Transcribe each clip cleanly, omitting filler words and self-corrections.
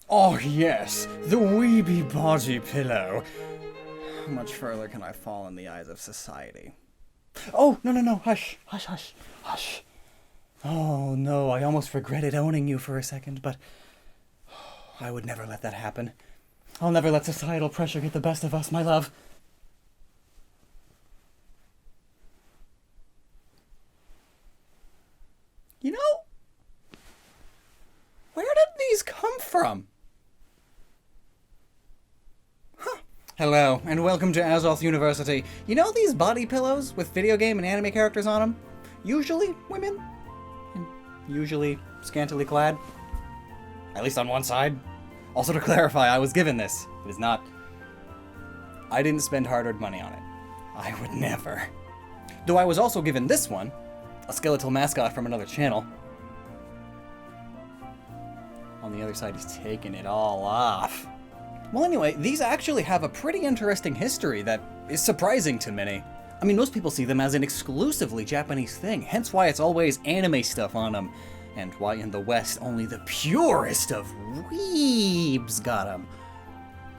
Oh yes, the weeby body pillow. How much further can I fall in the eyes of society? Oh, no, hush, hush, hush, hush. Oh no, I almost regretted owning you for a second, but I would never let that happen. I'll never let societal pressure get the best of us, my love. You know, where did these come from? Hello, and welcome to Azoth University. You know these body pillows with video game and anime characters on them? Usually women, and usually scantily clad. At least on one side. Also to clarify, I was given this. It is not... I didn't spend hard-earned money on it. I would never. Though I was also given this one, a skeletal mascot from another channel. On the other side, he's taking it all off. Well, anyway, these actually have a pretty interesting history that is surprising to many. I mean, most people see them as an exclusively Japanese thing, hence why it's always anime stuff on them, and why in the West only the purest of weebs got them.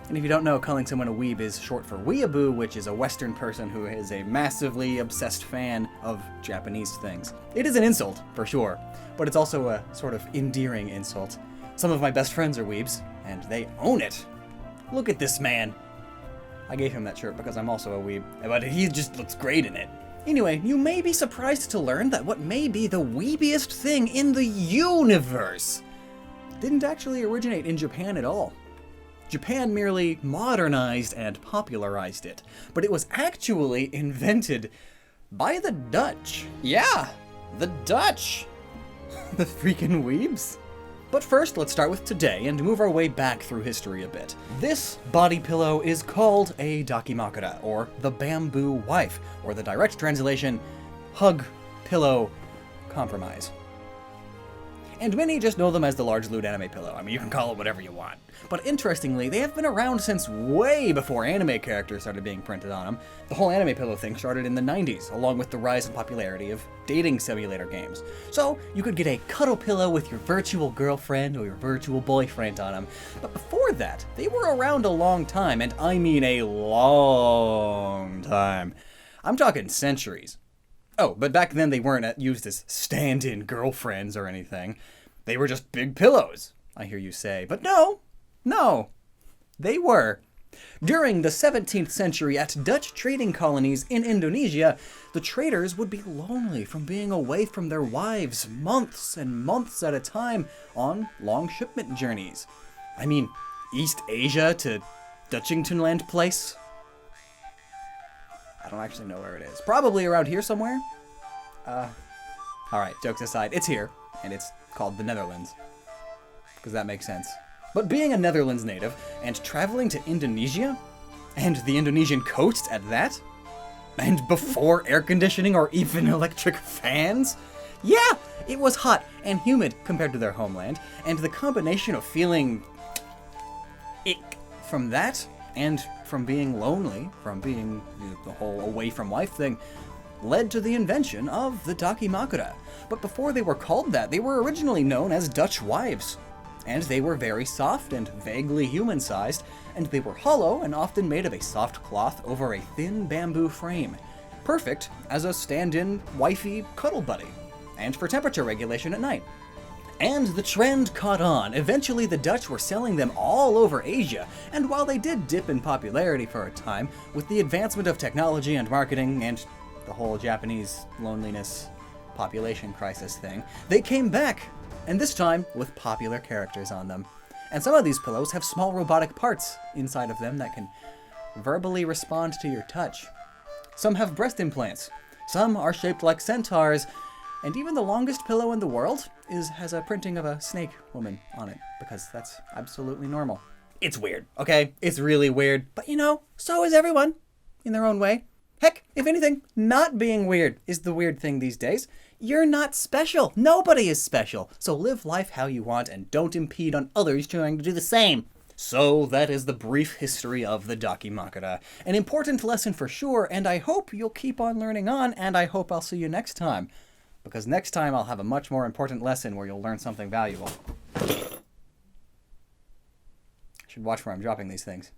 And if you don't know, calling someone a weeb is short for weeaboo, which is a Western person who is a massively obsessed fan of Japanese things. It is an insult, for sure, but it's also a sort of endearing insult. Some of my best friends are weebs, and they own it. Look at this man. I gave him that shirt because I'm also a weeb, but he just looks great in it. Anyway, you may be surprised to learn that what may be the weebiest thing in the universe didn't actually originate in Japan at all. Japan merely modernized and popularized it, but it was actually invented by the Dutch. Yeah, the Dutch. The freaking weebs. But first, let's start with today and move our way back through history a bit. This body pillow is called a Dakimakura, or the bamboo wife, or the direct translation, hug, pillow, compromise. And many just know them as the large lewd anime pillow. I mean, you can call it whatever you want. But interestingly, they have been around since way before anime characters started being printed on them. The whole anime pillow thing started in the 90s, along with the rise in popularity of dating simulator games. So, you could get a cuddle pillow with your virtual girlfriend or your virtual boyfriend on them. But before that, they were around a long time, and I mean a long time. I'm talking centuries. Oh, but back then they weren't used as stand-in girlfriends or anything. They were just big pillows, I hear you say. But no, they were. During the 17th century at Dutch trading colonies in Indonesia, the traders would be lonely from being away from their wives months and months at a time on long shipment journeys. I mean, East Asia to Dutchingtonland Place? I don't actually know where it is. Probably around here somewhere. Alright, jokes aside, it's here, and it's called the Netherlands. Because that makes sense. But being a Netherlands native, and traveling to Indonesia, and the Indonesian coast at that, and before air conditioning or even electric fans, yeah, it was hot and humid compared to their homeland, and the combination of feeling ick from that, and from being lonely, from being the whole away from wife thing, led to the invention of the Dakimakura. But before they were called that, they were originally known as Dutch wives. And they were very soft and vaguely human-sized, and they were hollow and often made of a soft cloth over a thin bamboo frame. Perfect as a stand-in wifey cuddle buddy, and for temperature regulation at night. And the trend caught on. Eventually the Dutch were selling them all over Asia, and while they did dip in popularity for a time, with the advancement of technology and marketing and the whole Japanese loneliness population crisis thing, they came back, and this time with popular characters on them. And some of these pillows have small robotic parts inside of them that can verbally respond to your touch. Some have breast implants, some are shaped like centaurs, and even the longest pillow in the world has a printing of a snake woman on it, because that's absolutely normal. It's weird, okay? It's really weird, but you know, so is everyone, in their own way. Heck, if anything, not being weird is the weird thing these days. You're not special. Nobody is special. So live life how you want and don't impede on others trying to do the same. So that is the brief history of the Dakimakura. An important lesson for sure, and I hope you'll keep on learning on, and I hope I'll see you next time. Because next time I'll have a much more important lesson where you'll learn something valuable. Should watch where I'm dropping these things.